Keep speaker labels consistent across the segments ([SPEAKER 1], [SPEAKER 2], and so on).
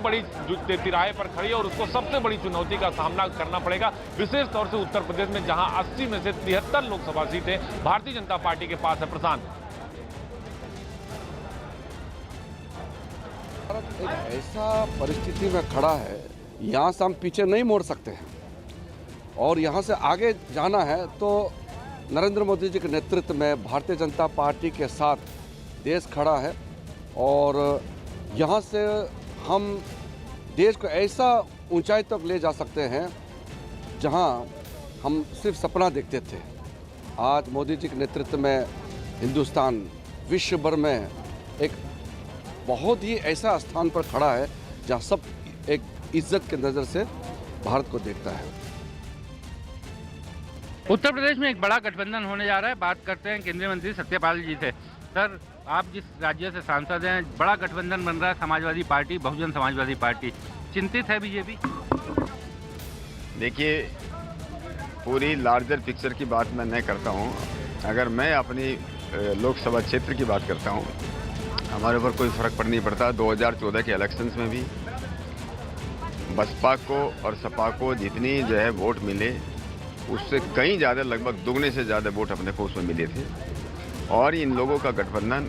[SPEAKER 1] बड़ी तिराहे पर खड़ी है और उसको सबसे बड़ी चुनौती का सामना करना पड़ेगा, विशेष तौर से उत्तर प्रदेश में, जहां 80 में से 73 लोकसभा सीटें भारतीय जनता पार्टी के पास है। प्रशांत,
[SPEAKER 2] भारत एक ऐसा परिस्थिति में खड़ा है, यहाँ से हम पीछे नहीं मोड़ सकते हैं और यहाँ से आगे जाना है तो नरेंद्र मोदी जी के नेतृत्व में भारतीय जनता पार्टी के साथ देश खड़ा है और यहाँ से हम देश को ऐसा ऊंचाई तक ले जा सकते हैं जहाँ हम सिर्फ सपना देखते थे। आज मोदी जी के नेतृत्व में हिंदुस्तान विश्व भर में एक बहुत ही ऐसा स्थान पर खड़ा है जहाँ सब एक इज्जत के नज़र से भारत को देखता है।
[SPEAKER 3] उत्तर प्रदेश में एक बड़ा गठबंधन होने जा रहा है। बात करते हैं केंद्रीय मंत्री सत्यपाल जी से। सर, आप जिस राज्य से सांसद हैं, बड़ा गठबंधन बन रहा है, समाजवादी पार्टी, बहुजन समाजवादी पार्टी, चिंतित है बीजेपी?
[SPEAKER 4] देखिए, पूरी लार्जर पिक्चर की बात मैं नहीं करता हूँ। अगर मैं अपनी लोकसभा क्षेत्र की बात करता हूँ, हमारे ऊपर कोई फर्क पड़ नहीं पड़ता। 2014 के इलेक्शंस में भी बसपा को और सपा को जितनी जो है वोट मिले, उससे कहीं ज़्यादा, लगभग दुगने से ज़्यादा वोट अपने को उसमें मिले थे। और इन लोगों का गठबंधन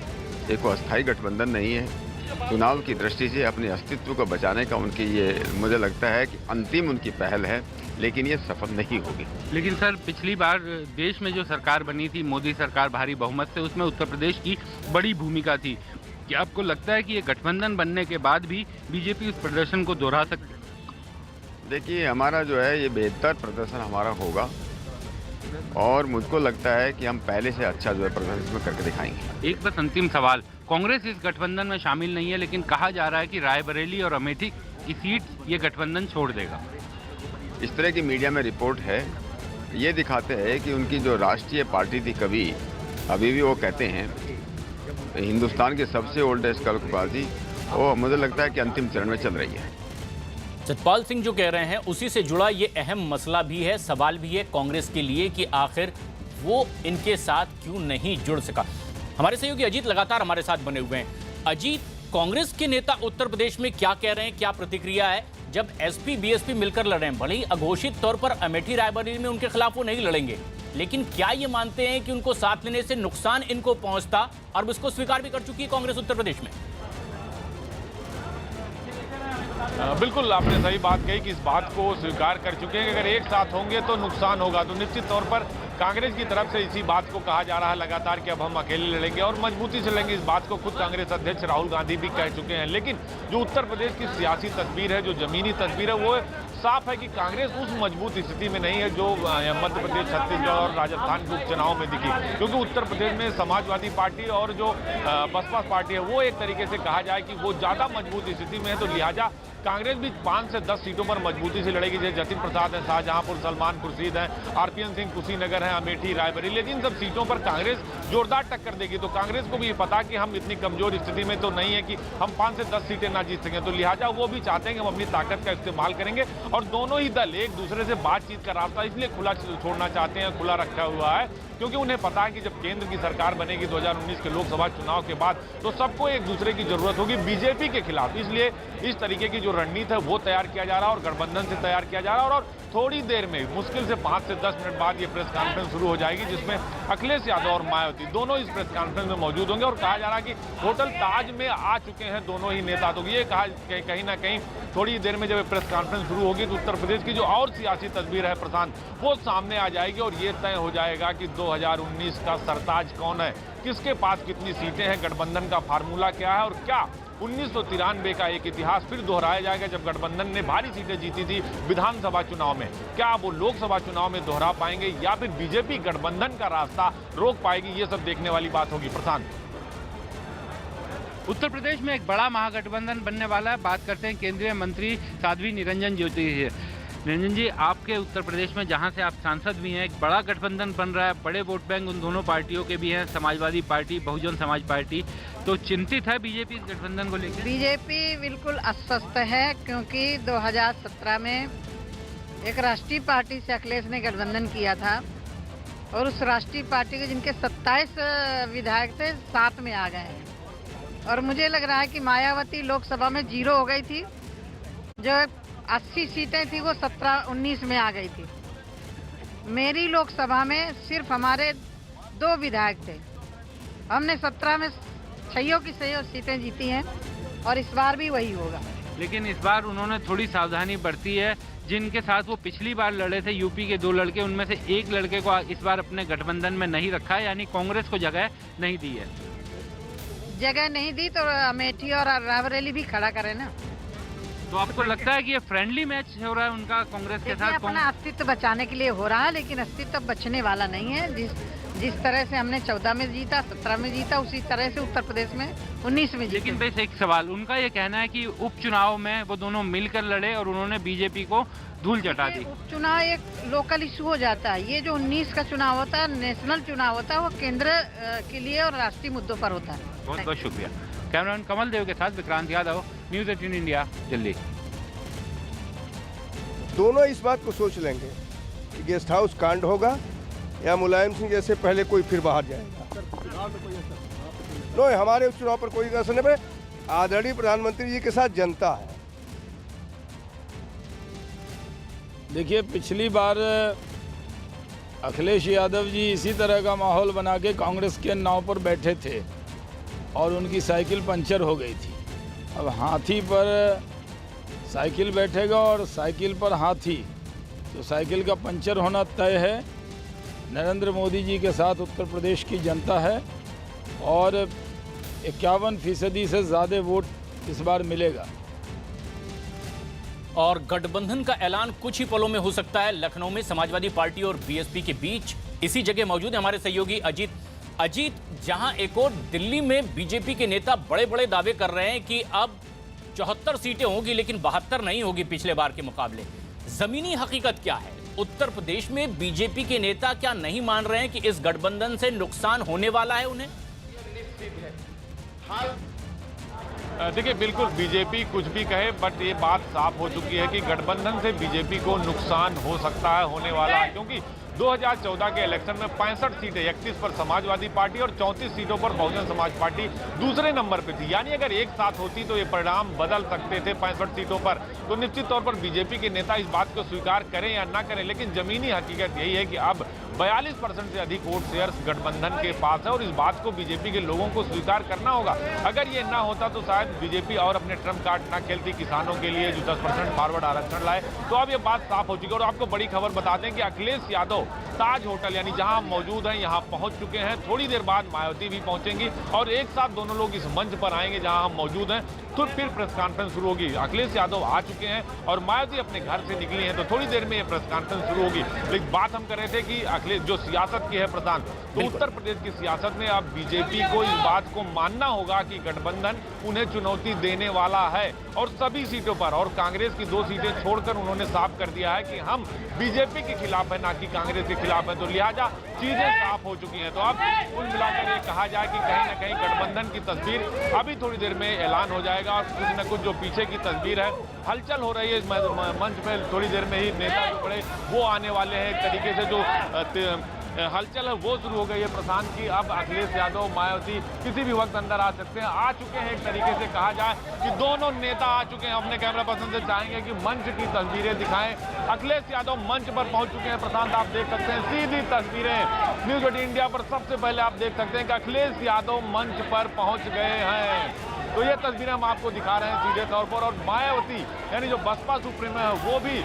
[SPEAKER 4] एक अस्थायी गठबंधन नहीं है। चुनाव की दृष्टि से अपने अस्तित्व को बचाने का उनकी ये, मुझे लगता है कि अंतिम उनकी पहल है, लेकिन ये सफल नहीं होगी।
[SPEAKER 3] लेकिन सर, पिछली बार देश में जो सरकार बनी थी, मोदी सरकार भारी बहुमत से, उसमें उत्तर प्रदेश की बड़ी भूमिका थी। क्या आपको लगता है कि ये गठबंधन बनने के बाद भी बीजेपी उस प्रदर्शन को दोहरा सकती है?
[SPEAKER 4] देखिए, हमारा जो है ये बेहतर प्रदर्शन हमारा होगा और मुझको लगता है कि हम पहले से अच्छा जो है प्रदर्शन इसमें करके दिखाएंगे।
[SPEAKER 3] एक बस अंतिम सवाल, कांग्रेस इस गठबंधन में शामिल नहीं है, लेकिन कहा जा रहा है कि रायबरेली और अमेठी की सीट ये गठबंधन छोड़ देगा।
[SPEAKER 4] इस तरह की मीडिया में रिपोर्ट है, ये दिखाते हैं कि उनकी जो राष्ट्रीय पार्टी थी, कभी अभी भी वो कहते हैं हिंदुस्तान की सबसे ओल्डेस्ट पार्टी, वो मुझे लगता है कि अंतिम चरण में चल रही है।
[SPEAKER 5] सतपाल सिंह जो कह रहे हैं उसी से जुड़ा ये अहम मसला भी है, सवाल भी है कांग्रेस के लिए कि आखिर वो इनके साथ क्यों नहीं जुड़ सका। हमारे सहयोगी अजीत लगातार हमारे साथ बने हुए हैं। अजीत, कांग्रेस के नेता उत्तर प्रदेश में क्या कह रहे हैं, क्या प्रतिक्रिया है? जब एसपी बीएसपी मिलकर लड़ रहे हैं, भले ही अघोषित तौर पर अमेठी रायबरेली में उनके खिलाफ वो नहीं लड़ेंगे, लेकिन क्या ये मानते हैं कि उनको साथ लेने से नुकसान इनको पहुंचता, और इसको स्वीकार भी कर चुकी है कांग्रेस उत्तर प्रदेश में?
[SPEAKER 1] बिल्कुल, आपने सही बात कही कि इस बात को स्वीकार कर चुके हैं कि अगर एक साथ होंगे तो नुकसान होगा। तो निश्चित तौर पर कांग्रेस की तरफ से इसी बात को कहा जा रहा है लगातार कि अब हम अकेले लड़ेंगे और मजबूती से लड़ेंगे। इस बात को खुद कांग्रेस अध्यक्ष राहुल गांधी भी कह चुके हैं। लेकिन जो उत्तर प्रदेश की सियासी तस्वीर है, जो जमीनी तस्वीर है, वो साफ है कि कांग्रेस उस मजबूत स्थिति में नहीं है जो मध्य प्रदेश, छत्तीसगढ़ और राजस्थान के उपचुनाव में दिखी। क्योंकि उत्तर प्रदेश में समाजवादी पार्टी और जो बसपा पार्टी है, वो एक तरीके से कहा जाए कि वो ज़्यादा मजबूत स्थिति में है। तो लिहाजा कांग्रेस भी 5 से 10 सीटों पर मजबूती से लड़ेगी। जैसे जतिन प्रसाद है शाहजहांपुर, सलमान खुर्शीद है, आरपीएन सिंह कुशीनगर है, अमेठी, रायबरेली, लेकिन इन सब सीटों पर कांग्रेस जोरदार टक्कर देगी। तो कांग्रेस को भी ये पता कि हम इतनी कमजोर स्थिति में तो नहीं है कि हम 5 से 10 सीटें ना जीत सकें। तो लिहाजा वो भी चाहते हैं कि हम अपनी ताकत का इस्तेमाल करेंगे और दोनों ही दल एक दूसरे से बातचीत का रास्ता इसलिए खुला छोड़ना चाहते हैं, खुला रखा हुआ है, क्योंकि उन्हें पता है कि जब केंद्र की सरकार बनेगी 2019 के लोकसभा चुनाव के बाद, तो सबको एक दूसरे की जरूरत होगी बीजेपी के खिलाफ। इसलिए इस तरीके की जो रणनीति है वो तैयार किया जा रहा है और गठबंधन से तैयार किया जा रहा है। और थोड़ी देर में, मुश्किल से 5 से 10 मिनट बाद ये प्रेस कॉन्फ्रेंस शुरू हो जाएगी, जिसमें अखिलेश यादव और मायावती दोनों इस प्रेस कॉन्फ्रेंस में मौजूद होंगे। और कहा जा रहा है कि होटल ताज में आ चुके हैं दोनों ही नेता। तो ये कहा कहीं ना कहीं थोड़ी देर में जब प्रेस कॉन्फ्रेंस शुरू होगी तो उत्तर प्रदेश की जो और सियासी तस्वीर है प्रशांत, वो सामने आ जाएगी और ये तय हो जाएगा कि 2019 का सरताज कौन है, किसके पास कितनी सीटें हैं, गठबंधन का फार्मूला क्या है और क्या 1993 का एक इतिहास फिर दोहराया जाएगा जब गठबंधन ने भारी सीटें जीती थी विधानसभा चुनाव में। क्या वो लोकसभा चुनाव में दोहरा पाएंगे या फिर बीजेपी गठबंधन का रास्ता रोक पाएगी, ये सब देखने वाली बात होगी। प्रशांत,
[SPEAKER 3] उत्तर प्रदेश में एक बड़ा महागठबंधन बनने वाला है। बात करते हैं केंद्रीय मंत्री साध्वी निरंजन ज्योति से। निरंजन जी, आपके उत्तर प्रदेश में जहां से आप सांसद भी हैं, एक बड़ा गठबंधन बन रहा है, बड़े वोट बैंक उन दोनों पार्टियों के भी हैं, समाजवादी पार्टी, बहुजन समाज पार्टी। तो चिंतित है बीजेपी इस गठबंधन को लेकर?
[SPEAKER 6] बीजेपी बिल्कुल अस्वस्थ है, क्योंकि 2017 में एक राष्ट्रीय पार्टी से अखिलेश ने गठबंधन किया था और उस राष्ट्रीय पार्टी के जिनके 27 विधायक थे 7 में आ गए हैं। और मुझे लग रहा है कि मायावती लोकसभा में 0 हो गई थी जो 80 सीटें थी वो 17-19 में आ गई थी। मेरी लोकसभा में सिर्फ हमारे 2 विधायक थे। हमने 17 में 6 की 6 सीटें जीती हैं और इस बार भी वही होगा।
[SPEAKER 3] लेकिन इस बार उन्होंने थोड़ी सावधानी बरती है। जिनके साथ वो पिछली बार लड़े थे, यूपी के 2 लड़के, उनमें से एक लड़के को इस बार अपने गठबंधन में नहीं रखा है, यानी कांग्रेस को जगह नहीं दी है।
[SPEAKER 6] जगह नहीं दी तो अमेठी और रायबरेली भी खड़ा करे ना।
[SPEAKER 3] तो आपको लगता है कि ये फ्रेंडली मैच हो रहा है उनका कांग्रेस के साथ?
[SPEAKER 6] अपना अस्तित्व बचाने के लिए हो रहा है, लेकिन अस्तित्व बचने वाला नहीं है। जिस तरह से हमने 14 में जीता, 17 में जीता, उसी तरह से उत्तर प्रदेश में 19 में जीता।
[SPEAKER 3] लेकिन बस एक सवाल, उनका ये कहना है कि उपचुनाव में वो दोनों मिलकर लड़े और उन्होंने बीजेपी को धूल चटा दी।
[SPEAKER 6] उपचुनाव एक लोकल इशू हो जाता है। ये जो 19 का चुनाव होता है, नेशनल चुनाव होता है, वो केंद्र के लिए और राष्ट्रीय मुद्दों पर होता है।
[SPEAKER 3] बहुत बहुत शुक्रिया। कैमरामैन कमल देव के साथ विक्रांत यादव, न्यूज़ 18 इंडिया, दिल्ली।
[SPEAKER 7] दोनों इस बात को सोच लेंगे कि गेस्ट हाउस कांड होगा या मुलायम सिंह जैसे पहले कोई फिर बाहर जाएगा। नो, हमारे उपचुनाव पर कोई असर नहीं पड़े। आदरणीय प्रधानमंत्री जी के साथ जनता है।
[SPEAKER 8] देखिए, पिछली बार अखिलेश यादव जी इसी तरह का माहौल बना के कांग्रेस के नाव पर बैठे थे और उनकी साइकिल पंचर हो गई थी। अब हाथी पर साइकिल बैठेगा और साइकिल पर हाथी, तो साइकिल का पंचर होना तय है। नरेंद्र मोदी जी के साथ उत्तर प्रदेश की जनता है और 51% से ज़्यादा वोट इस बार मिलेगा।
[SPEAKER 5] और गठबंधन का ऐलान कुछ ही पलों में हो सकता है। लखनऊ में समाजवादी पार्टी और बीएसपी के बीच इसी जगह मौजूद है हमारे सहयोगी अजीत, जहां एक और दिल्ली में बीजेपी के नेता बड़े बड़े दावे कर रहे हैं कि अब 74 सीटें होगी, लेकिन 72 नहीं होगी पिछले बार के मुकाबले। जमीनी हकीकत क्या है? उत्तर प्रदेश में बीजेपी के नेता क्या नहीं मान रहे हैं कि इस गठबंधन से नुकसान होने वाला है उन्हें?
[SPEAKER 1] देखिए, बिल्कुल बीजेपी कुछ भी कहे, बट ये बात साफ हो चुकी है कि गठबंधन से बीजेपी को नुकसान हो सकता है, होने वाला है, क्योंकि 2014 के इलेक्शन में 65 सीटें 31 पर समाजवादी पार्टी और 34 सीटों पर बहुजन समाज पार्टी दूसरे नंबर पे थी। यानी अगर एक साथ होती तो ये परिणाम बदल सकते थे 65 सीटों पर। तो निश्चित तौर पर बीजेपी के नेता इस बात को स्वीकार करें या ना करें, लेकिन जमीनी हकीकत यही है कि अब 42% से अधिक वोट शेयर्स गठबंधन के पास है और इस बात को बीजेपी के लोगों को स्वीकार करना होगा। अगर ये ना होता तो शायद बीजेपी और अपने ट्रम्प कार्ड ना खेलती किसानों के लिए जो 10% फॉरवर्ड आरक्षण लाए। तो अब ये बात साफ हो चुकी है। और आपको बड़ी खबर बता दें कि अखिलेश यादव ताज होटल यानी जहां मौजूद हैं यहां पहुंच चुके हैं। थोड़ी देर बाद मायावती भी पहुंचेंगी और एक साथ दोनों लोग इस मंच पर आएंगे जहां हम मौजूद हैं। तो फिर प्रेस कॉन्फ्रेंस शुरू होगी। अखिलेश यादव आ चुके हैं और मायावती अपने घर से निकली हैं, तो थोड़ी देर में ये प्रेस कॉन्फ्रेंस शुरू होगी। लेकिन बात हम कर रहे थे कि अखिलेश जो सियासत की है प्रधान, तो उत्तर प्रदेश की सियासत में अब बीजेपी को इस बात को मानना होगा कि गठबंधन उन्हें चुनौती देने वाला है और सभी सीटों पर। और कांग्रेस की 2 सीटें छोड़कर उन्होंने साफ कर दिया है कि हम बीजेपी के खिलाफ है, ना कि कांग्रेस के खिलाफ है। तो लिहाजा चीजें साफ हो चुकी हैं। तो अब कुल मिलाकर ये कहा जाए कि कहीं ना कहीं गठबंधन की तस्वीर अभी थोड़ी देर में ऐलान हो जाएगा और कुछ न कुछ जो पीछे की तस्वीर है, हलचल हो रही है मंच पे। थोड़ी देर में ही नेता जो बड़े वो आने वाले हैं। एक तरीके से जो हलचल है वो शुरू हो गई है प्रशांत की। अब अखिलेश यादव, मायावती किसी भी वक्त अंदर आ सकते हैं, आ चुके हैं। एक तरीके से कहा जाए कि दोनों नेता आ चुके हैं। अपने कैमरा पर्सन से चाहेंगे कि मंच की तस्वीरें दिखाएं। अखिलेश यादव मंच पर पहुंच चुके हैं। प्रशांत, आप देख सकते हैं सीधी तस्वीरें न्यूज़ 18 इंडिया पर सबसे पहले आप देख सकते हैं कि अखिलेश यादव मंच पर पहुंच गए हैं। तो ये तस्वीरें हम आपको दिखा रहे हैं सीधे तौर पर। और मायावती यानी जो बसपा सुप्रीमो है वो भी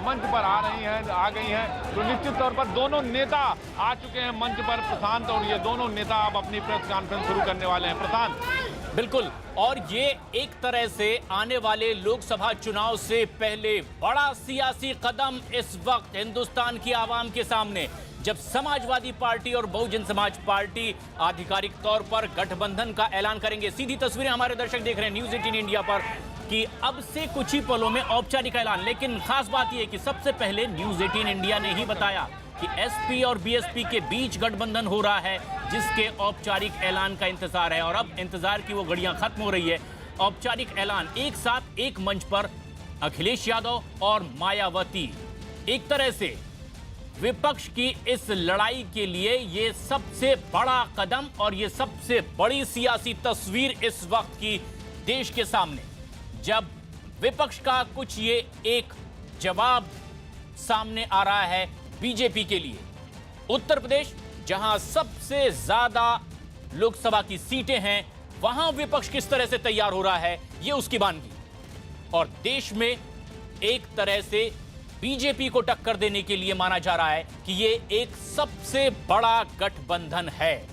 [SPEAKER 1] मंच पर आ गई हैं। तो निश्चित तौर पर दोनों नेता आ चुके हैं मंच पर प्रशांत, और ये दोनों नेता अब अपनी प्रेस कॉन्फ्रेंस शुरू करने वाले हैं। प्रशांत,
[SPEAKER 5] बिल्कुल, और ये एक तरह से आने वाले लोकसभा चुनाव से पहले बड़ा सियासी कदम इस वक्त हिंदुस्तान की आवाम के सामने, जब समाजवादी पार्टी और बहुजन समाज पार्टी आधिकारिक तौर पर गठबंधन का ऐलान करेंगे। सीधी तस्वीरें हमारे दर्शक देख रहे हैं न्यूज़ 18 इंडिया पर कि अब से कुछ ही पलों में औपचारिक ऐलान। लेकिन खास बात यह कि सबसे पहले न्यूज़ 18 इंडिया ने ही बताया कि एसपी और बीएसपी के बीच गठबंधन हो रहा है, जिसके औपचारिक ऐलान का इंतजार है। और अब इंतजार की वो घड़ियां खत्म हो रही है। औपचारिक ऐलान, एक साथ एक मंच पर अखिलेश यादव और मायावती। एक तरह से विपक्ष की इस लड़ाई के लिए ये सबसे बड़ा कदम और ये सबसे बड़ी सियासी तस्वीर इस वक्त की देश के सामने, जब विपक्ष का कुछ ये एक जवाब सामने आ रहा है बीजेपी के लिए। उत्तर प्रदेश जहां सबसे ज्यादा लोकसभा की सीटें हैं, वहां विपक्ष किस तरह से तैयार हो रहा है, ये उसकी वानगी। और देश में एक तरह से बीजेपी को टक्कर देने के लिए माना जा रहा है कि ये एक सबसे बड़ा गठबंधन है।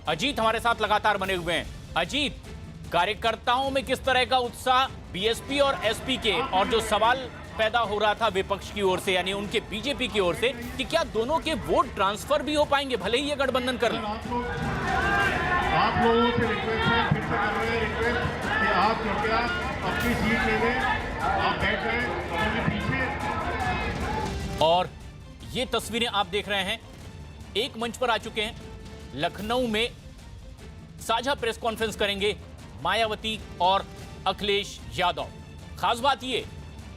[SPEAKER 5] अजीत हमारे साथ लगातार बने हुए हैं। अजीत, कार्यकर्ताओं में किस तरह का उत्साह बीएसपी और एसपी के, और जो सवाल पैदा हो रहा था विपक्ष की ओर से यानी उनके बीजेपी की ओर से कि क्या दोनों के वोट ट्रांसफर भी हो पाएंगे भले ही ये गठबंधन कर लें?
[SPEAKER 9] आप लोगों से रिक्वेस्ट है, फिर से कर रहे हैं रिक्वेस्ट कि आप कृपया अपनी सीट ले लें, आप बैठ जाएं अपने पीछे।
[SPEAKER 5] और ये तस्वीरें आप देख रहे हैं, एक मंच पर आ चुके हैं। लखनऊ में साझा प्रेस कॉन्फ्रेंस करेंगे मायावती और अखिलेश यादव। खास बात यह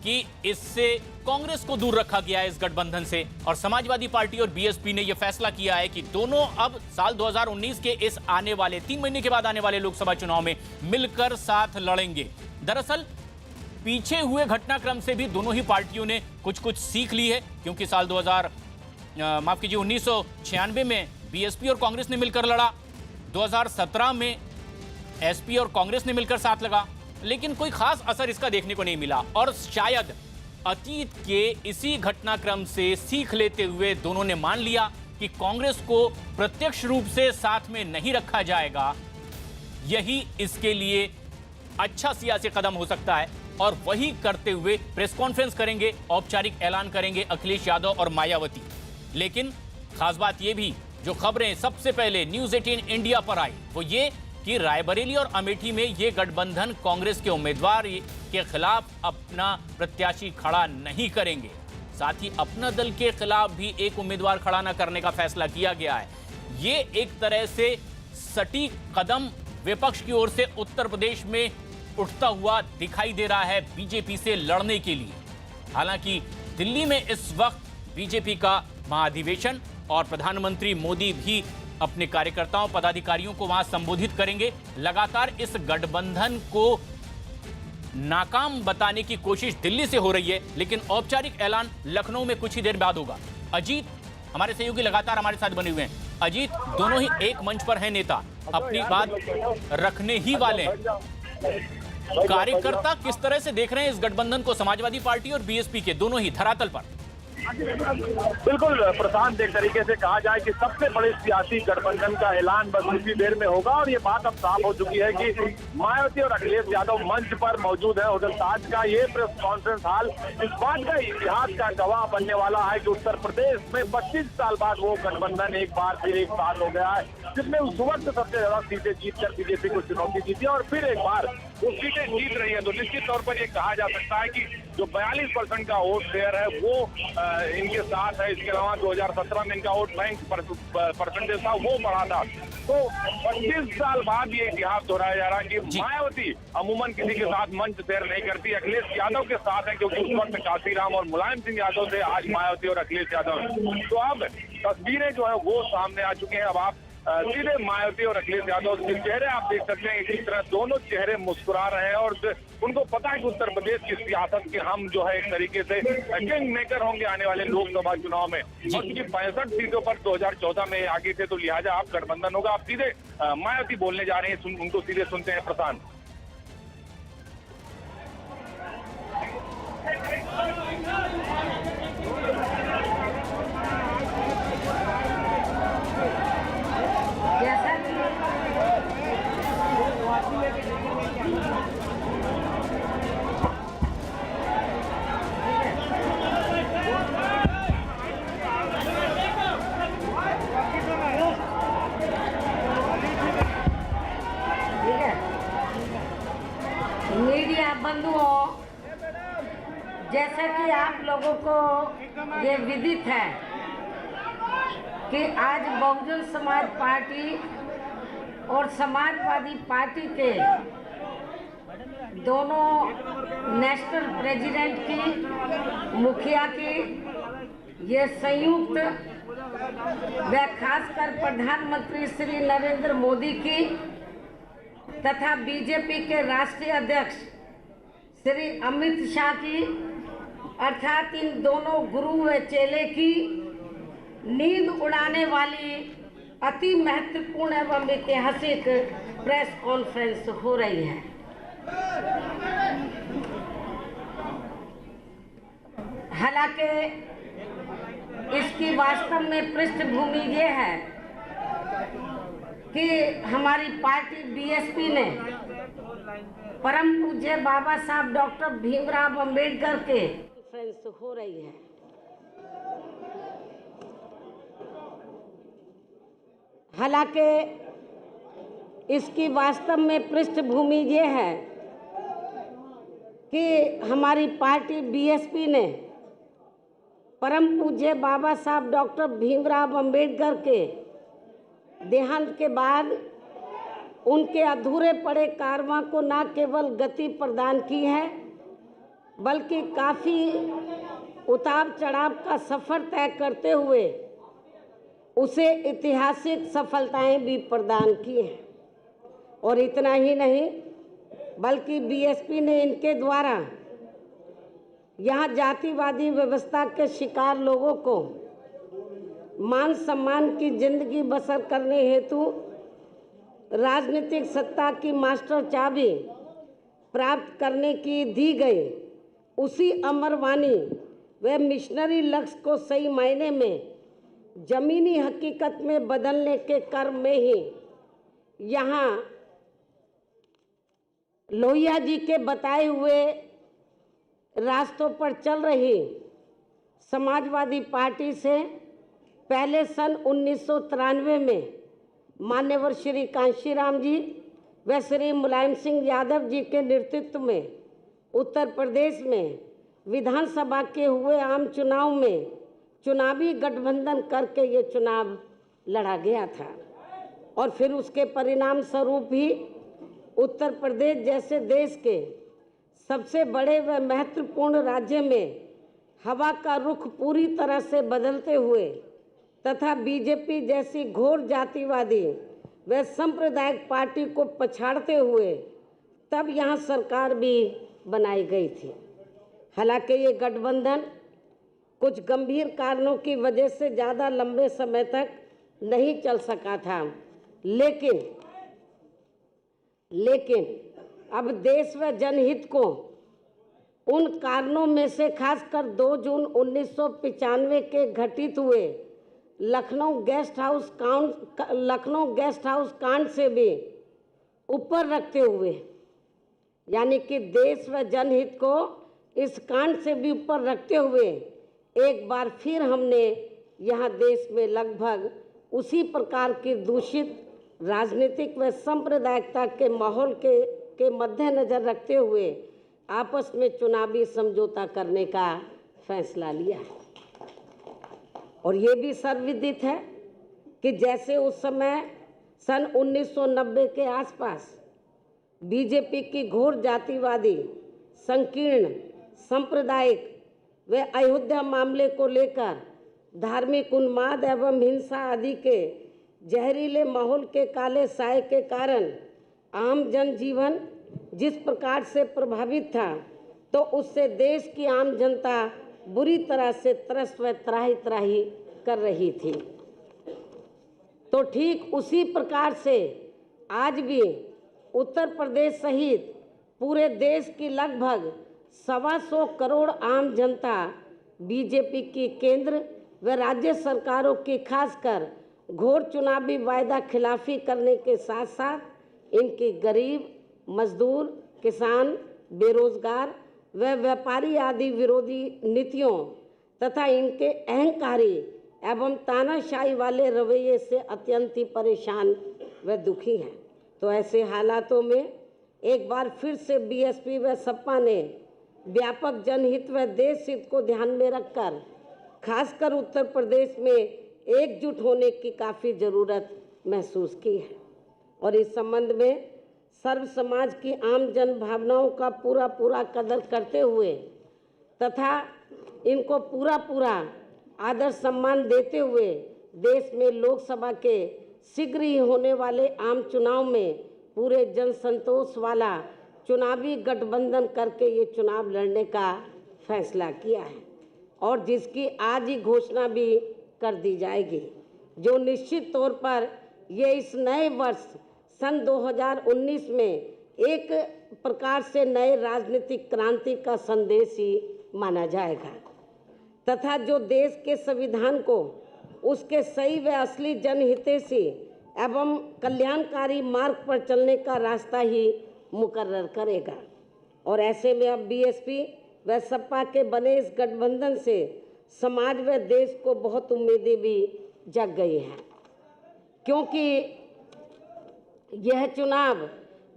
[SPEAKER 5] कि इससे कांग्रेस को दूर रखा गया है इस गठबंधन से, और समाजवादी पार्टी और बीएसपी ने यह फैसला किया है कि दोनों अब साल 2019 के इस आने वाले 3 महीने के बाद आने वाले लोकसभा चुनाव में मिलकर साथ लड़ेंगे। दरअसल पीछे हुए घटनाक्रम से भी दोनों ही पार्टियों ने कुछ कुछ सीख ली है, क्योंकि साल 1996 में बीएसपी और कांग्रेस ने मिलकर लड़ा, 2017 में एसपी और कांग्रेस ने मिलकर साथ लगा, लेकिन कोई खास असर इसका देखने को नहीं मिला। और शायद अतीत के इसी घटनाक्रम से सीख लेते हुए दोनों ने मान लिया कि कांग्रेस को प्रत्यक्ष रूप से साथ में नहीं रखा जाएगा, यही इसके लिए अच्छा सियासी कदम हो सकता है। और वही करते हुए प्रेस कॉन्फ्रेंस करेंगे, औपचारिक ऐलान करेंगे अखिलेश यादव और मायावती। लेकिन खास बात यह भी, जो खबरें सबसे पहले न्यूज़ 18 इंडिया पर आई वो ये कि रायबरेली और अमेठी में ये गठबंधन कांग्रेस के उम्मीदवार के खिलाफ अपना प्रत्याशी खड़ा नहीं करेंगे। साथ ही अपना दल के खिलाफ भी एक उम्मीदवार खड़ा न करने का फैसला किया गया है। ये एक तरह से सटीक कदम विपक्ष की ओर से उत्तर प्रदेश में उठता हुआ दिखाई दे रहा है बीजेपी से लड़ने के लिए। हालांकि दिल्ली में इस वक्त बीजेपी का महाधिवेशन और प्रधानमंत्री मोदी भी अपने कार्यकर्ताओं पदाधिकारियों को वहां संबोधित करेंगे। लगातार इस गठबंधन को नाकाम बताने की कोशिश दिल्ली से हो रही है, लेकिन औपचारिक ऐलान लखनऊ में कुछ ही देर बाद होगा। अजीत, हमारे सहयोगी लगातार हमारे साथ बने हुए हैं। अजीत, दोनों ही एक मंच पर हैं नेता, अपनी बात रखने ही वाले हैं। कार्यकर्ता किस तरह से देख रहे हैं इस गठबंधन को, समाजवादी पार्टी और बीएसपी के दोनों ही धरातल पर?
[SPEAKER 9] बिल्कुल प्रशांत, एक तरीके से कहा जाए कि सबसे बड़े सियासी गठबंधन का ऐलान बस कुछ देर में होगा। और ये बात अब साफ हो चुकी है कि मायावती और अखिलेश यादव मंच पर मौजूद है। होटल ताज का ये प्रेस कॉन्फ्रेंस हॉल इस बात का इतिहास का गवाह बनने वाला है कि उत्तर प्रदेश में 25 साल बाद वो गठबंधन एक बार फिर एक साथ हो गया है, जिसमें उस वक्त सबसे ज्यादा सीटें जीतकर बीजेपी को चुनौती दी थी और फिर एक बार वो सीटें जीत रही है। तो निश्चित तौर पर ये कहा जा सकता है कि जो 42% का वोट शेयर है वो इनके साथ है। इसके अलावा 2017 में इनका वोट बैंक परसेंटेज था वो बढ़ा था। तो 25 साल बाद ये इतिहास दोहराया जा रहा है कि मायावती अमूमन किसी के साथ मंच शेयर नहीं करती, अखिलेश यादव के साथ है, क्योंकि उस वक्त काशीराम और मुलायम सिंह यादव थे, आज मायावती और अखिलेश यादव। तो अब तस्वीरें जो है वो सामने आ चुके हैं। अब आप सीधे मायावती और अखिलेश यादव के चेहरे आप देख सकते हैं, इसी तरह दोनों चेहरे मुस्कुरा रहे हैं और उनको पता है कि उत्तर प्रदेश की सियासत के हम जो है एक तरीके से किंग मेकर होंगे आने वाले लोकसभा चुनाव में। और क्योंकि 65 सीटों पर 2014 में आगे थे, तो लिहाजा आप गठबंधन होगा। आप सीधे मायावती बोलने जा रहे हैं, उनको सीधे सुनते हैं प्रशांत।
[SPEAKER 10] मीडिया बंधुओं, जैसा कि आप लोगों को ये विदित है कि आज बहुजन समाज पार्टी और समाजवादी पार्टी के दोनों नेशनल प्रेसिडेंट की, मुखिया की ये संयुक्त व खासकर प्रधानमंत्री श्री नरेंद्र मोदी की तथा बीजेपी के राष्ट्रीय अध्यक्ष श्री अमित शाह की अर्थात इन दोनों गुरु व चेले की नींद उड़ाने वाली अति महत्वपूर्ण एवं ऐतिहासिक प्रेस कॉन्फ्रेंस हो रही है। हालांकि इसकी वास्तव में पृष्ठभूमि ये है कि हमारी पार्टी बीएसपी ने परम पूज्य बाबा साहब डॉक्टर भीमराव अंबेडकर के कॉन्फ्रेंस हो रही है। हालांकि इसकी वास्तव में पृष्ठभूमि ये है कि हमारी पार्टी बीएसपी ने परम पूज्य बाबा साहब डॉक्टर भीमराव अंबेडकर के देहांत के बाद उनके अधूरे पड़े कारवां को न केवल गति प्रदान की है बल्कि काफ़ी उतार चढ़ाव का सफ़र तय करते हुए उसे ऐतिहासिक सफलताएं भी प्रदान की हैं। और इतना ही नहीं बल्कि बीएसपी ने इनके द्वारा यहाँ जातिवादी व्यवस्था के शिकार लोगों को मान सम्मान की जिंदगी बसर करने हेतु राजनीतिक सत्ता की मास्टर चाबी प्राप्त करने की दी गई उसी अमरवाणी व मिशनरी लक्ष्य को सही मायने में जमीनी हकीकत में बदलने के कर्म में ही यहाँ लोहिया जी के बताए हुए रास्तों पर चल रही समाजवादी पार्टी से पहले सन 1993 में मान्यवर श्री कांशीराम जी व श्री मुलायम सिंह यादव जी के नेतृत्व में उत्तर प्रदेश में विधानसभा के हुए आम चुनाव में चुनावी गठबंधन करके ये चुनाव लड़ा गया था और फिर उसके परिणाम स्वरूप ही उत्तर प्रदेश जैसे देश के सबसे बड़े व महत्वपूर्ण राज्य में हवा का रुख पूरी तरह से बदलते हुए तथा बीजेपी जैसी घोर जातिवादी व सांप्रदायिक पार्टी को पछाड़ते हुए तब यहाँ सरकार भी बनाई गई थी। हालांकि ये गठबंधन कुछ गंभीर कारणों की वजह से ज़्यादा लंबे समय तक नहीं चल सका था, लेकिन अब देश व जनहित को उन कारणों में से खासकर 2 जून 1995 के घटित हुए लखनऊ गेस्ट हाउस कांड से भी ऊपर रखते हुए, यानी कि देश व जनहित को इस कांड से भी ऊपर रखते हुए एक बार फिर हमने यहाँ देश में लगभग उसी प्रकार की दूषित राजनीतिक व सांप्रदायिकता के माहौल के मद्देनजर रखते हुए आपस में चुनावी समझौता करने का फैसला लिया है। और ये भी सर्वविदित है कि जैसे उस समय सन 1990 के आसपास बीजेपी की घोर जातिवादी संकीर्ण सांप्रदायिक व अयोध्या मामले को लेकर धार्मिक उन्माद एवं हिंसा आदि के जहरीले माहौल के काले साए के कारण आम जनजीवन जिस प्रकार से प्रभावित था, तो उससे देश की आम जनता बुरी तरह से त्रस्त व त्राही कर रही थी। तो ठीक उसी प्रकार से आज भी उत्तर प्रदेश सहित पूरे देश की लगभग 125 करोड़ आम जनता बीजेपी की केंद्र व राज्य सरकारों की खासकर घोर चुनावी वायदा खिलाफी करने के साथ साथ इनकी गरीब, मजदूर, किसान, बेरोजगार व व्यापारी आदि विरोधी नीतियों तथा इनके अहंकारी एवं तानाशाही वाले रवैये से अत्यंत ही परेशान व दुखी हैं। तो ऐसे हालातों में एक बार फिर से बीएसपी व सपा ने व्यापक जनहित व देश हित को ध्यान में रखकर खासकर उत्तर प्रदेश में एकजुट होने की काफ़ी ज़रूरत महसूस की है और इस संबंध में सर्व समाज की आम जन भावनाओं का पूरा कदर करते हुए तथा इनको पूरा आदर सम्मान देते हुए देश में लोकसभा के शीघ्र ही होने वाले आम चुनाव में पूरे जन संतोष वाला चुनावी गठबंधन करके ये चुनाव लड़ने का फैसला किया है और जिसकी आज ही घोषणा भी कर दी जाएगी, जो निश्चित तौर पर ये इस नए वर्ष सन 2019 में एक प्रकार से नए राजनीतिक क्रांति का संदेश ही माना जाएगा तथा जो देश के संविधान को उसके सही व असली जनहितैषी एवं कल्याणकारी मार्ग पर चलने का रास्ता ही मुकर्रर करेगा। और ऐसे में अब बीएसपी व सपा के बने इस गठबंधन से समाज व देश को बहुत उम्मीदें भी जग गई हैं, क्योंकि यह चुनाव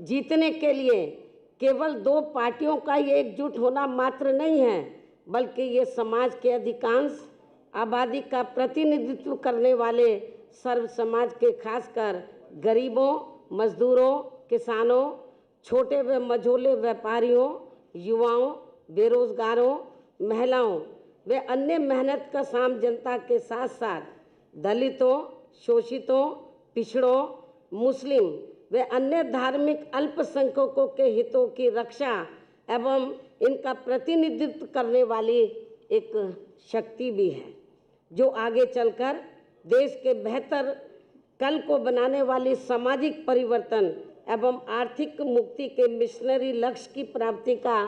[SPEAKER 10] जीतने के लिए केवल दो पार्टियों का ये एकजुट होना मात्र नहीं है, बल्कि ये समाज के अधिकांश आबादी का प्रतिनिधित्व करने वाले सर्व समाज के खासकर गरीबों, मजदूरों, किसानों, छोटे व मझोले व्यापारियों, युवाओं, बेरोजगारों, महिलाओं व अन्य मेहनतकश आम जनता के साथ साथ दलितों, शोषितों, पिछड़ों, मुस्लिम व अन्य धार्मिक अल्पसंख्यकों के हितों की रक्षा एवं इनका प्रतिनिधित्व करने वाली एक शक्ति भी है, जो आगे चलकर देश के बेहतर कल को बनाने वाली सामाजिक परिवर्तन एवं आर्थिक मुक्ति के मिशनरी लक्ष्य की प्राप्ति का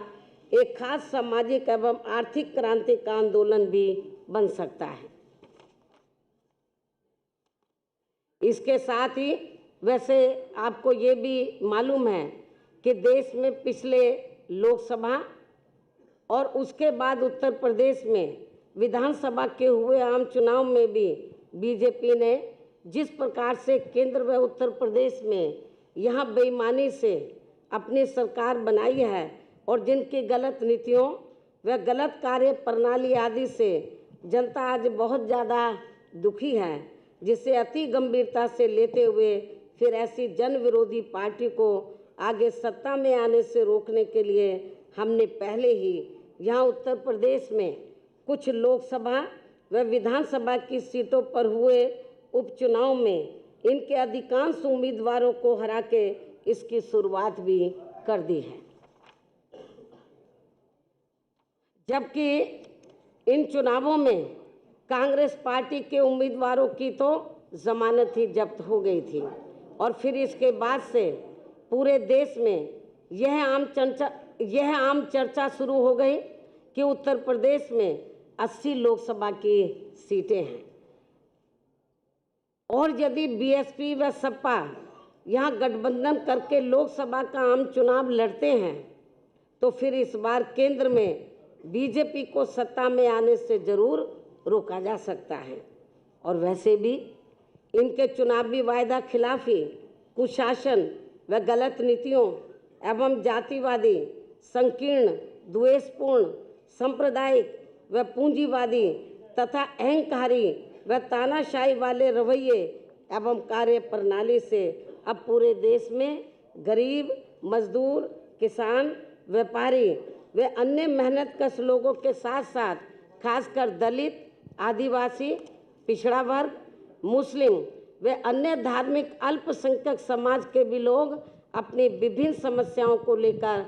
[SPEAKER 10] एक खास सामाजिक एवं आर्थिक क्रांति का आंदोलन भी बन सकता है। इसके साथ ही वैसे आपको ये भी मालूम है कि देश में पिछले लोकसभा और उसके बाद उत्तर प्रदेश में विधानसभा के हुए आम चुनाव में भी बीजेपी ने जिस प्रकार से केंद्र व उत्तर प्रदेश में यहाँ बेईमानी से अपनी सरकार बनाई है और जिनकी गलत नीतियों व गलत कार्य प्रणाली आदि से जनता आज बहुत ज़्यादा दुखी है, जिसे अति गंभीरता से लेते हुए फिर ऐसी जन विरोधी पार्टी को आगे सत्ता में आने से रोकने के लिए हमने पहले ही यहाँ उत्तर प्रदेश में कुछ लोकसभा व विधानसभा की सीटों पर हुए उपचुनाव में इनके अधिकांश उम्मीदवारों को हरा के इसकी शुरुआत भी कर दी है, जबकि इन चुनावों में कांग्रेस पार्टी के उम्मीदवारों की तो जमानत ही जब्त हो गई थी और फिर इसके बाद से पूरे देश में यह आम चर्चा शुरू हो गई कि उत्तर प्रदेश में 80 लोकसभा की सीटें हैं और यदि बीएसपी व सपा यहाँ गठबंधन करके लोकसभा का आम चुनाव लड़ते हैं तो फिर इस बार केंद्र में बीजेपी को सत्ता में आने से जरूर रोका जा सकता है। और वैसे भी इनके चुनावी वायदा खिलाफी, कुशासन व गलत नीतियों एवं जातिवादी, संकीर्ण, द्वेषपूर्ण, सांप्रदायिक व पूंजीवादी तथा अहंकारी व तानाशाही वाले रवैये एवं कार्य प्रणाली से अब पूरे देश में गरीब, मजदूर, किसान, व्यापारी व अन्य मेहनतकश लोगों के साथ साथ खासकर दलित, आदिवासी, पिछड़ा वर्ग, मुस्लिम व अन्य धार्मिक अल्पसंख्यक समाज के भी लोग अपनी विभिन्न समस्याओं को लेकर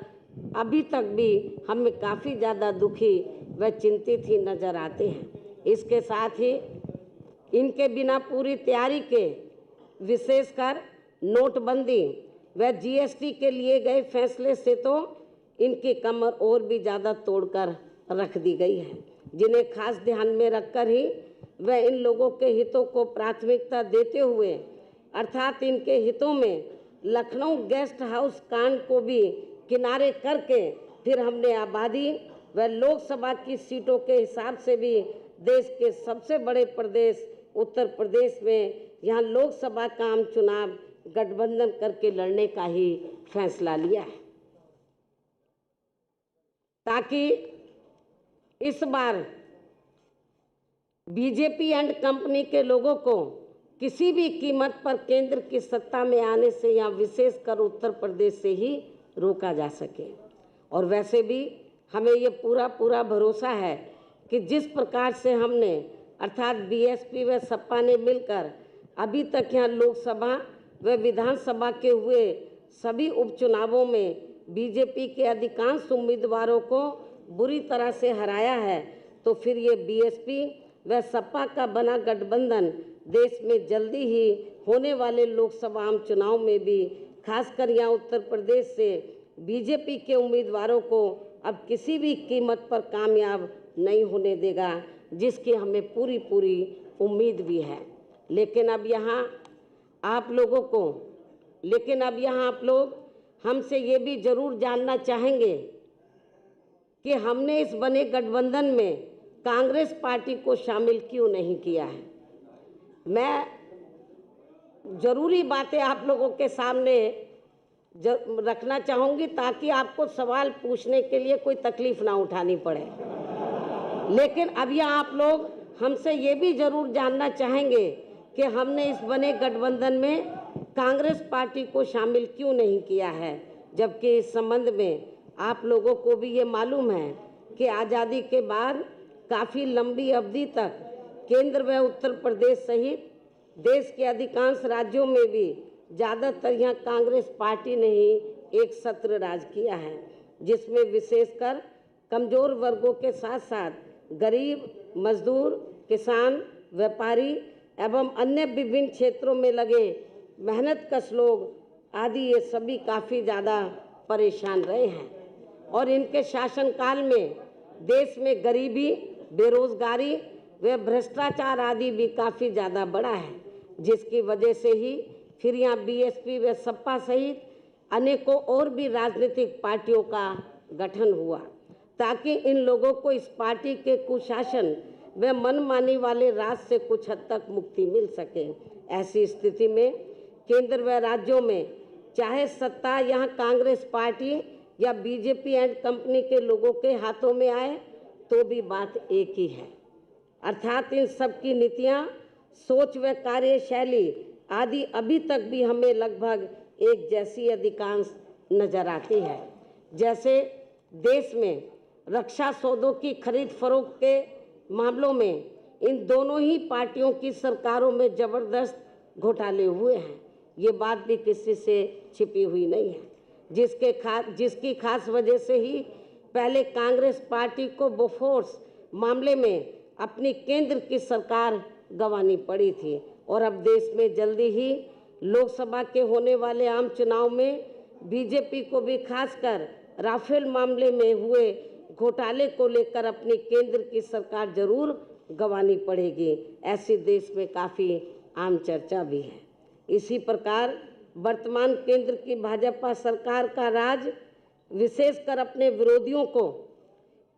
[SPEAKER 10] अभी तक भी हमें काफ़ी ज़्यादा दुखी व चिंतित ही नज़र आते हैं। इसके साथ ही इनके बिना पूरी तैयारी के विशेषकर नोटबंदी व जीएसटी के लिए गए फैसले से तो इनकी कमर और भी ज़्यादा तोड़कर रख दी गई है, जिन्हें खास ध्यान में रखकर ही वह इन लोगों के हितों को प्राथमिकता देते हुए अर्थात इनके हितों में लखनऊ गेस्ट हाउस कांड को भी किनारे करके फिर हमने आबादी व लोकसभा की सीटों के हिसाब से भी देश के सबसे बड़े प्रदेश उत्तर प्रदेश में यहाँ लोकसभा का आम चुनाव गठबंधन करके लड़ने का ही फैसला लिया है, ताकि इस बार बीजेपी एंड कंपनी के लोगों को किसी भी कीमत पर केंद्र की सत्ता में आने से या विशेषकर उत्तर प्रदेश से ही रोका जा सके। और वैसे भी हमें ये पूरा भरोसा है कि जिस प्रकार से हमने अर्थात बीएसपी व सपा ने मिलकर अभी तक यहाँ लोकसभा व विधानसभा के हुए सभी उपचुनावों में बीजेपी के अधिकांश उम्मीदवारों को बुरी तरह से हराया है, तो फिर ये बीएसपी व सपा का बना गठबंधन देश में जल्दी ही होने वाले लोकसभा आम चुनाव में भी, खासकर यहाँ उत्तर प्रदेश से बीजेपी के उम्मीदवारों को अब किसी भी कीमत पर कामयाब नहीं होने देगा, जिसकी हमें पूरी उम्मीद भी है। लेकिन अब यहाँ आप लोग हमसे ये भी जरूर जानना चाहेंगे कि हमने इस बने गठबंधन में कांग्रेस पार्टी को शामिल क्यों नहीं किया है। मैं ज़रूरी बातें आप लोगों के सामने रखना चाहूँगी ताकि आपको सवाल पूछने के लिए कोई तकलीफ ना उठानी पड़े। लेकिन अब यहाँ आप लोग हमसे ये भी ज़रूर जानना चाहेंगे कि हमने इस बने गठबंधन में कांग्रेस पार्टी को शामिल क्यों नहीं किया है, जबकि इस संबंध में आप लोगों को भी ये मालूम है कि आज़ादी के बाद काफ़ी लंबी अवधि तक केंद्र व उत्तर प्रदेश सहित देश के अधिकांश राज्यों में भी ज़्यादातर यहाँ कांग्रेस पार्टी ने ही एक सत्र राज किया है, जिसमें विशेषकर कमज़ोर वर्गों के साथ साथ गरीब, मजदूर, किसान, व्यापारी एवं अन्य विभिन्न क्षेत्रों में लगे मेहनतकश लोग आदि ये सभी काफ़ी ज़्यादा परेशान रहे हैं। और इनके शासनकाल में देश में गरीबी, बेरोजगारी व भ्रष्टाचार आदि भी काफ़ी ज़्यादा बढ़ा है, जिसकी वजह से ही फिर यहाँ बीएसपी व सपा सहित अनेकों और भी राजनीतिक पार्टियों का गठन हुआ, ताकि इन लोगों को इस पार्टी के कुशासन व मनमानी वाले राज से कुछ हद तक मुक्ति मिल सके। ऐसी स्थिति में केंद्र व राज्यों में चाहे सत्ता यहाँ कांग्रेस पार्टी या बीजेपी एंड कंपनी के लोगों के हाथों में आए तो भी बात एक ही है, अर्थात इन सब की नीतियाँ, सोच व कार्यशैली आदि अभी तक भी हमें लगभग एक जैसी अधिकांश नजर आती है। जैसे देश में रक्षा सौदों की खरीद फरोख्त के मामलों में इन दोनों ही पार्टियों की सरकारों में ज़बरदस्त घोटाले हुए हैं, ये बात भी किसी से छिपी हुई नहीं है, जिसकी खास वजह से ही पहले कांग्रेस पार्टी को बोफोर्स मामले में अपनी केंद्र की सरकार गंवानी पड़ी थी। और अब देश में जल्दी ही लोकसभा के होने वाले आम चुनाव में बीजेपी को भी खासकर राफेल मामले में हुए घोटाले को लेकर अपनी केंद्र की सरकार जरूर गंवानी पड़ेगी, ऐसी देश में काफ़ी आम चर्चा भी है। इसी प्रकार वर्तमान केंद्र की भाजपा सरकार का राज विशेषकर अपने विरोधियों को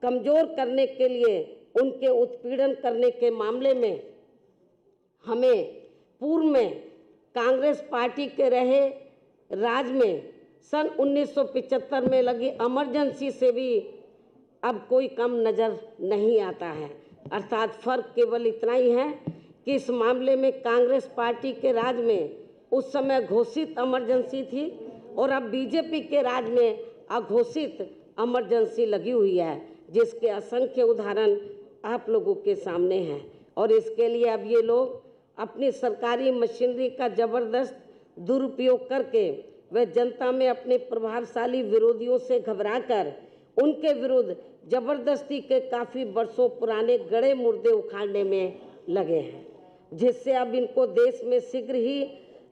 [SPEAKER 10] कमज़ोर करने के लिए उनके उत्पीड़न करने के मामले में हमें पूर्व में कांग्रेस पार्टी के रहे राज में सन 1975 में लगी इमरजेंसी से भी अब कोई कम नज़र नहीं आता है। अर्थात फ़र्क केवल इतना ही है कि इस मामले में कांग्रेस पार्टी के राज में उस समय घोषित इमरजेंसी थी और अब बीजेपी के राज में अघोषित इमरजेंसी लगी हुई है, जिसके असंख्य उदाहरण आप लोगों के सामने हैं। और इसके लिए अब ये लोग अपनी सरकारी मशीनरी का ज़बरदस्त दुरुपयोग करके वे जनता में अपने प्रभावशाली विरोधियों से घबराकर उनके विरुद्ध जबरदस्ती के काफ़ी वर्षों पुराने गड़े मुर्दे उखाड़ने में लगे हैं, जिससे अब इनको देश में शीघ्र ही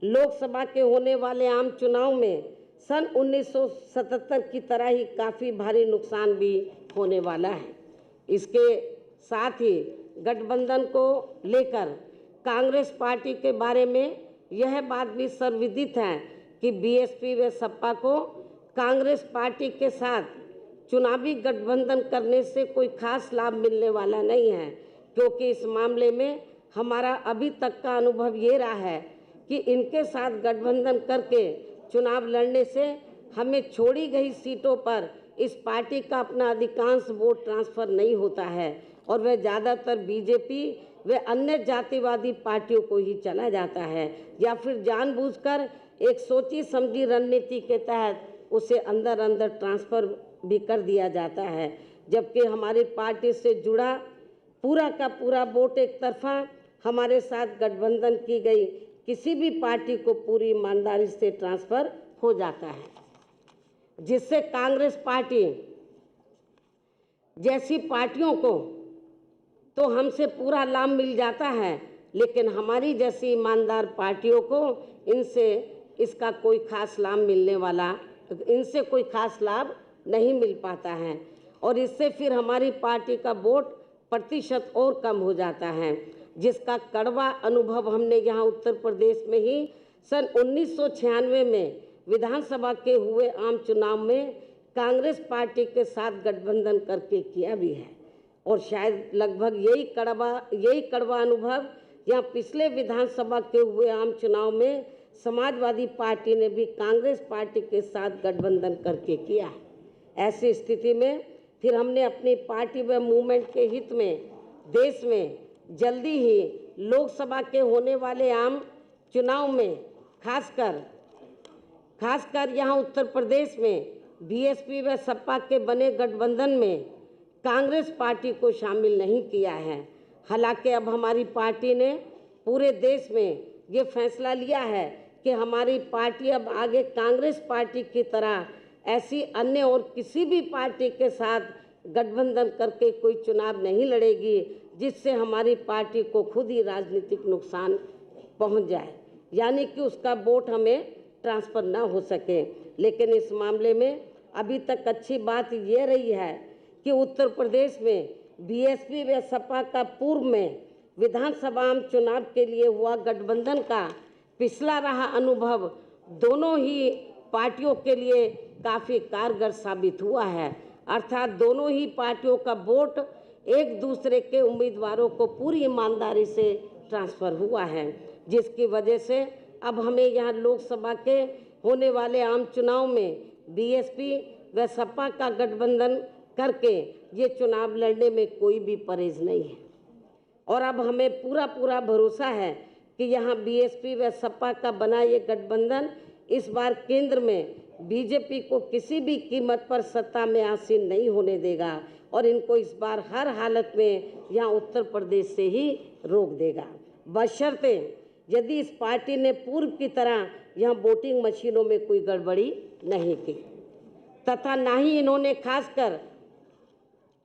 [SPEAKER 10] लोकसभा के होने वाले आम चुनाव में सन 1977 की तरह ही काफ़ी भारी नुकसान भी होने वाला है। इसके साथ ही गठबंधन को लेकर कांग्रेस पार्टी के बारे में यह बात भी सर्वविदित है कि बीएसपी व सपा को कांग्रेस पार्टी के साथ चुनावी गठबंधन करने से कोई खास लाभ मिलने वाला नहीं है, क्योंकि इस मामले में हमारा अभी तक का अनुभव ये रहा है कि इनके साथ गठबंधन करके चुनाव लड़ने से हमें छोड़ी गई सीटों पर इस पार्टी का अपना अधिकांश वोट ट्रांसफ़र नहीं होता है और वह ज़्यादातर बीजेपी व अन्य जातिवादी पार्टियों को ही चला जाता है, या फिर जानबूझकर एक सोची समझी रणनीति के तहत उसे अंदर अंदर ट्रांसफ़र भी कर दिया जाता है। जबकि हमारी पार्टी से जुड़ा पूरा का पूरा वोट एक तरफा हमारे साथ गठबंधन की गई किसी भी पार्टी को पूरी ईमानदारी से ट्रांसफ़र हो जाता है। जिससे कांग्रेस पार्टी जैसी पार्टियों को तो हमसे पूरा लाभ मिल जाता है, लेकिन हमारी जैसी ईमानदार पार्टियों को इसका कोई खास लाभ इनसे कोई खास लाभ नहीं मिल पाता है और इससे फिर हमारी पार्टी का वोट प्रतिशत और कम हो जाता है, जिसका कड़वा अनुभव हमने यहाँ उत्तर प्रदेश में ही सन 1996 में विधानसभा के हुए आम चुनाव में कांग्रेस पार्टी के साथ गठबंधन करके किया भी है। और शायद लगभग यही कड़वा अनुभव यहाँ पिछले विधानसभा के हुए आम चुनाव में समाजवादी पार्टी ने भी कांग्रेस पार्टी के साथ गठबंधन करके किया है। ऐसी स्थिति में फिर हमने अपनी पार्टी व मूवमेंट के हित में देश में जल्दी ही लोकसभा के होने वाले आम चुनाव में खासकर यहाँ उत्तर प्रदेश में बीएसपी व सपा के बने गठबंधन में कांग्रेस पार्टी को शामिल नहीं किया है। हालांकि अब हमारी पार्टी ने पूरे देश में ये फैसला लिया है कि हमारी पार्टी अब आगे कांग्रेस पार्टी की तरह ऐसी अन्य और किसी भी पार्टी के साथ गठबंधन करके कोई चुनाव नहीं लड़ेगी, जिससे हमारी पार्टी को खुद ही राजनीतिक नुकसान पहुंच जाए, यानी कि उसका वोट हमें ट्रांसफ़र ना हो सके। लेकिन इस मामले में अभी तक अच्छी बात ये रही है कि उत्तर प्रदेश में बीएसपी व सपा का पूर्व में विधानसभा आम चुनाव के लिए हुआ गठबंधन का पिछला रहा अनुभव दोनों ही पार्टियों के लिए काफ़ी कारगर साबित हुआ है। अर्थात दोनों ही पार्टियों का वोट एक दूसरे के उम्मीदवारों को पूरी ईमानदारी से ट्रांसफ़र हुआ है, जिसकी वजह से अब हमें यहाँ लोकसभा के होने वाले आम चुनाव में बीएसपी व सपा का गठबंधन करके ये चुनाव लड़ने में कोई भी परहेज नहीं है। और अब हमें पूरा भरोसा है कि यहाँ बीएसपी व सपा का बना ये गठबंधन इस बार केंद्र में बीजेपी को किसी भी कीमत पर सत्ता में आसीन नहीं होने देगा और इनको इस बार हर हालत में यहाँ उत्तर प्रदेश से ही रोक देगा, बशर्ते यदि इस पार्टी ने पूर्व की तरह यहाँ वोटिंग मशीनों में कोई गड़बड़ी नहीं की तथा ना ही इन्होंने खासकर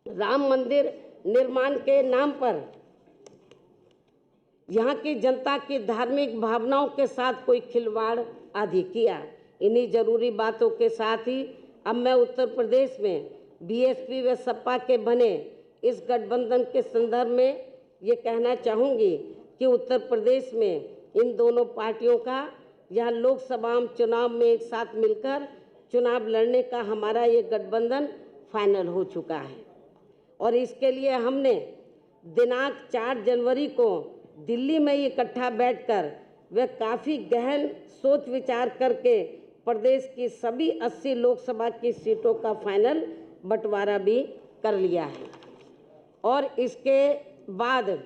[SPEAKER 10] राम मंदिर निर्माण के नाम पर यहाँ की जनता की धार्मिक भावनाओं के साथ कोई खिलवाड़ आदि किया। इन्हीं जरूरी बातों के साथ ही अब मैं उत्तर प्रदेश में बीएसपी व सपा के बने इस गठबंधन के संदर्भ में ये कहना चाहूँगी कि उत्तर प्रदेश में इन दोनों पार्टियों का यहाँ लोकसभा चुनाव में एक साथ मिलकर चुनाव लड़ने का हमारा ये गठबंधन फाइनल हो चुका है और इसके लिए हमने दिनांक 4 जनवरी को दिल्ली में इकट्ठा बैठकर वे काफ़ी गहन सोच विचार करके प्रदेश की सभी 80 लोकसभा की सीटों का फाइनल बंटवारा भी कर लिया है। और इसके बाद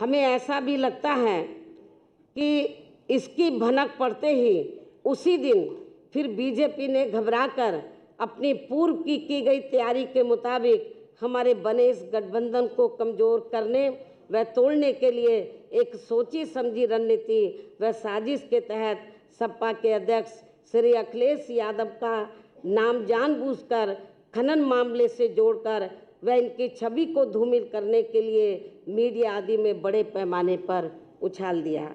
[SPEAKER 10] हमें ऐसा भी लगता है कि इसकी भनक पड़ते ही उसी दिन फिर बीजेपी ने घबराकर अपनी पूर्व की गई तैयारी के मुताबिक हमारे बने इस गठबंधन को कमज़ोर करने व तोड़ने के लिए एक सोची समझी रणनीति व साजिश के तहत सपा के अध्यक्ष श्री अखिलेश यादव का नाम जानबूझकर खनन मामले से जोड़कर व इनकी छवि को धूमिल करने के लिए मीडिया आदि में बड़े पैमाने पर उछाल दिया,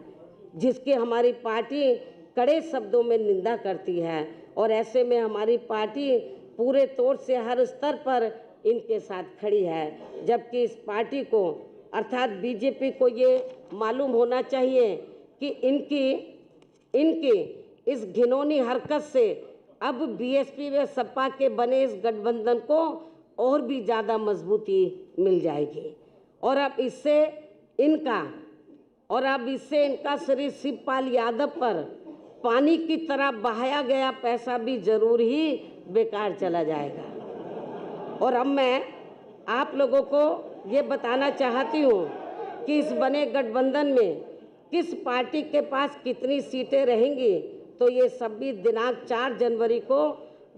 [SPEAKER 10] जिसकी हमारी पार्टी कड़े शब्दों में निंदा करती है। और ऐसे में हमारी पार्टी पूरे तौर से हर स्तर पर इनके साथ खड़ी है, जबकि इस पार्टी को अर्थात बीजेपी को ये मालूम होना चाहिए कि इनकी इस घिनौनी हरकत से अब बीएसपी व सपा के बने इस गठबंधन को और भी ज़्यादा मजबूती मिल जाएगी और अब इससे इनका श्री शिवपाल यादव पर पानी की तरह बहाया गया पैसा भी जरूर ही बेकार चला जाएगा। और अब मैं आप लोगों को ये बताना चाहती हूँ कि इस बने गठबंधन में किस पार्टी के पास कितनी सीटें रहेंगी, तो ये सभी दिनांक 4 जनवरी को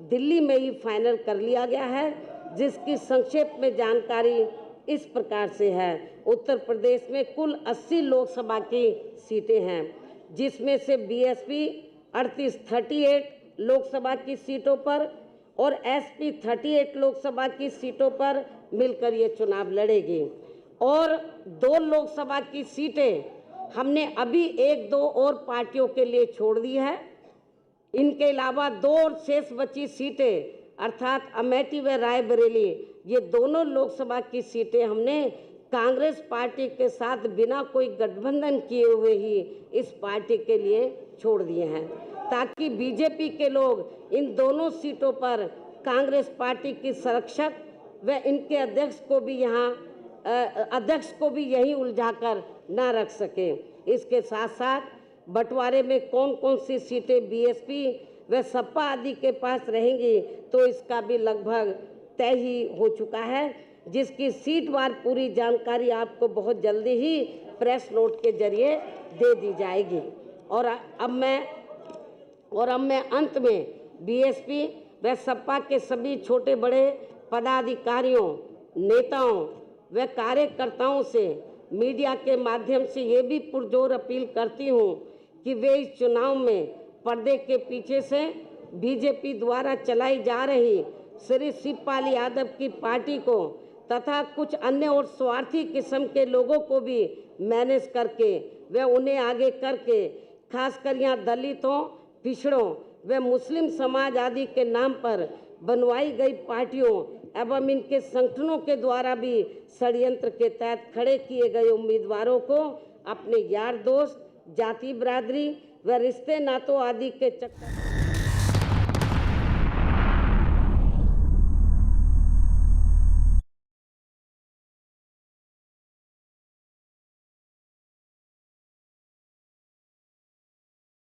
[SPEAKER 10] दिल्ली में ही फाइनल कर लिया गया है, जिसकी संक्षेप में जानकारी इस प्रकार से है। उत्तर प्रदेश में कुल 80 लोकसभा की सीटें हैं, जिसमें से बीएसपी 38 लोकसभा की सीटों पर और एसपी 38 लोकसभा की सीटों पर मिलकर ये चुनाव लड़ेगी। और 2 लोकसभा की सीटें हमने अभी 1-2 और पार्टियों के लिए छोड़ दी है। इनके अलावा 2 और शेष बची सीटें अर्थात अमेठी व रायबरेली, ये दोनों लोकसभा की सीटें हमने कांग्रेस पार्टी के साथ बिना कोई गठबंधन किए हुए ही इस पार्टी के लिए छोड़ दिए हैं, ताकि बीजेपी के लोग इन दोनों सीटों पर कांग्रेस पार्टी की संरक्षक व इनके अध्यक्ष को भी यही उलझाकर ना रख सके। इसके साथ साथ बंटवारे में कौन कौन सी सीटें बीएसपी व सपा आदि के पास रहेंगी, तो इसका भी लगभग तय ही हो चुका है, जिसकी सीटवार पूरी जानकारी आपको बहुत जल्दी ही प्रेस नोट के जरिए दे दी जाएगी। और अब मैं अंत में बीएसपी व सपा के सभी छोटे बड़े पदाधिकारियों, नेताओं व कार्यकर्ताओं से मीडिया के माध्यम से ये भी पुरजोर अपील करती हूँ कि वे इस चुनाव में पर्दे के पीछे से बीजेपी द्वारा चलाई जा रही श्री शिवपाल यादव की पार्टी को तथा कुछ अन्य और स्वार्थी किस्म के लोगों को भी मैनेज करके व उन्हें आगे करके खासकर यहाँ दलितों, पिछड़ों व मुस्लिम समाज आदि के नाम पर बनवाई गई पार्टियों एवं इनके संगठनों के द्वारा भी षड्यंत्र के तहत खड़े किए गए उम्मीदवारों को अपने यार दोस्त, जाति बिरादरी व रिश्ते नातों आदि के चक्कर